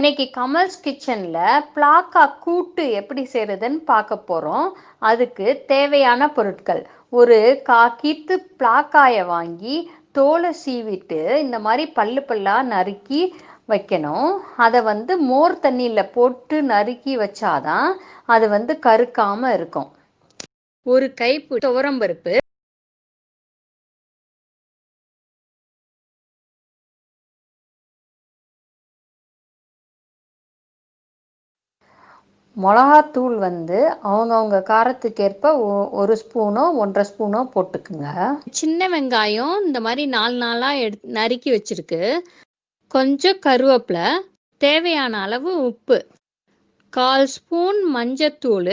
இன்னைக்கு கமல்ஸ் கிச்சன்ல பிளாக்கா கூட்டு எப்படி செய்யறதுன்னு பார்க்க போறோம். அதுக்கு தேவையான பொருட்கள்: ஒரு கீத்து பிளாக்காயை வாங்கி தோலை சீவிட்டு இந்த மாதிரி பல்லு பல்லா நறுக்கி வைக்கணும். அதை மோர் தண்ணியில் போட்டு நறுக்கி வச்சாதான் அது கருக்காம இருக்கும். ஒரு கைப்பிடி துவரம்பருப்பு, மிளகாத்தூள் அவங்கவுங்க காரத்துக்கேற்ப ஒரு ஸ்பூனோ 1.5 ஸ்பூனோ போட்டுக்குங்க. சின்ன வெங்காயம் இந்த மாதிரி 4 நாளாக நறுக்கி வச்சிருக்கு. கொஞ்சம் கருவேப்பிலை, தேவையான அளவு உப்பு, 1/4 ஸ்பூன் மஞ்சத்தூள்,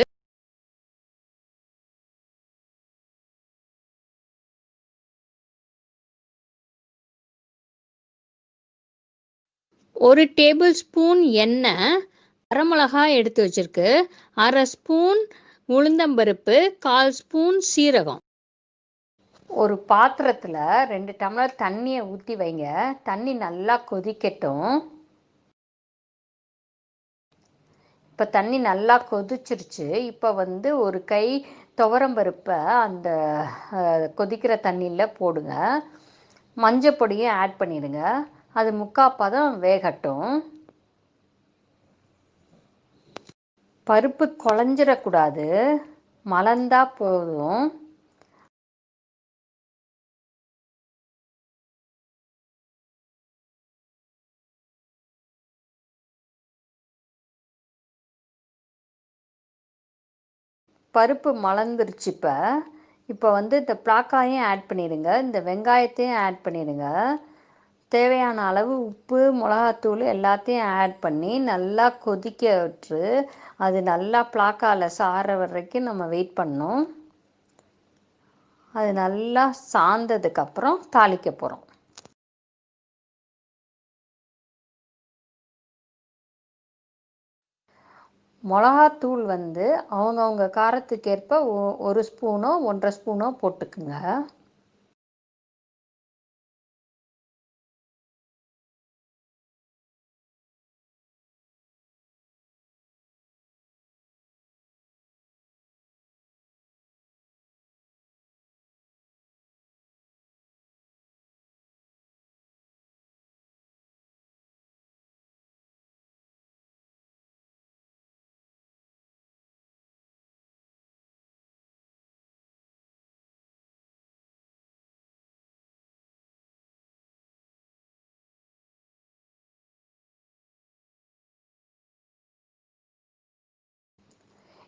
ஒரு டேபிள் ஸ்பூன் எண்ணெய், வரமிளகாய் எடுத்து வச்சிருக்கு, 1/2 ஸ்பூன் உளுந்தம்பருப்பு, 1/4 ஸ்பூன் சீரகம். ஒரு பாத்திரத்தில் 2 டம்ளர் தண்ணியை ஊற்றி வைங்க. தண்ணி நல்லா கொதிக்கட்டும். இப்போ தண்ணி நல்லா கொதிச்சிருச்சு. இப்போ ஒரு கை துவரம்பருப்பை அந்த கொதிக்கிற தண்ணியில் போடுங்க. மஞ்சள் பொடியை ஆட் பண்ணிடுங்க. அது 3/4 பதம் வேகட்டும். பருப்பு குழஞ்சிடக்கூடாது, மலர்ந்தா போதும். பருப்பு மலர்ந்துருச்சு. இப்போ இந்த பிளாக்காயும் ஆட் பண்ணிடுங்க. இந்த வெங்காயத்தையும் ஆட் பண்ணிடுங்க. தேவையான அளவு உப்பு, மிளகாத்தூள் எல்லாத்தையும் ஆட் பண்ணி நல்லா கொதிக்க விட்டு அது நல்லா பிளாக்காவில் சாற வரைக்கும் நம்ம வெயிட் பண்ணணும். அது நல்லா சாய்ந்ததுக்கப்புறம் தாளிக்க போகிறோம். மிளகாத்தூள் அவங்கவுங்க காரத்துக்கேற்ப ஒரு ஸ்பூனோ 1.5 ஸ்பூனோ போட்டுக்குங்க.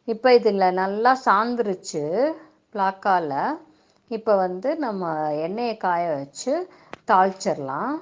இப்போ இதில் நல்லா சாந்துருச்சு பிளாக்கால். இப்போ நம்ம எண்ணெயை காய வச்சு தாளிச்சிடலாம்.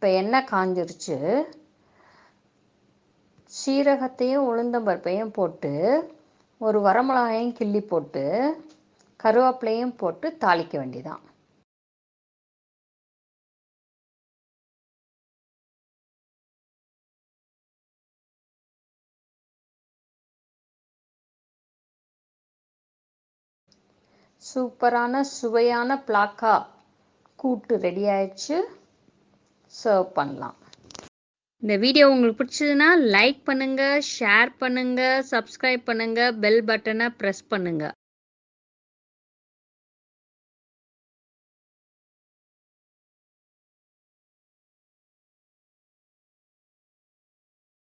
இப்போ எண்ணெய் காஞ்சிருச்சு. சீரகத்தையும் உளுந்தம்பருப்பையும் போட்டு ஒரு வரமிளகாயும் கிள்ளி போட்டு கருவேப்பிலையும் போட்டு தாளிக்க வேண்டியதான். சூப்பரான சுவையான பிளாக்கா கூட்டு ரெடி ஆயிடுச்சு. சர்வ் பண்ணலாம். இந்த வீடியோ உங்களுக்கு பிடிச்சதுன்னா லைக் பண்ணுங்க, ஷேர் பண்ணுங்க, சப்ஸ்கிரைப் பண்ணுங்க, பெல் பட்டனை ப்ரெஸ் பண்ணுங்க.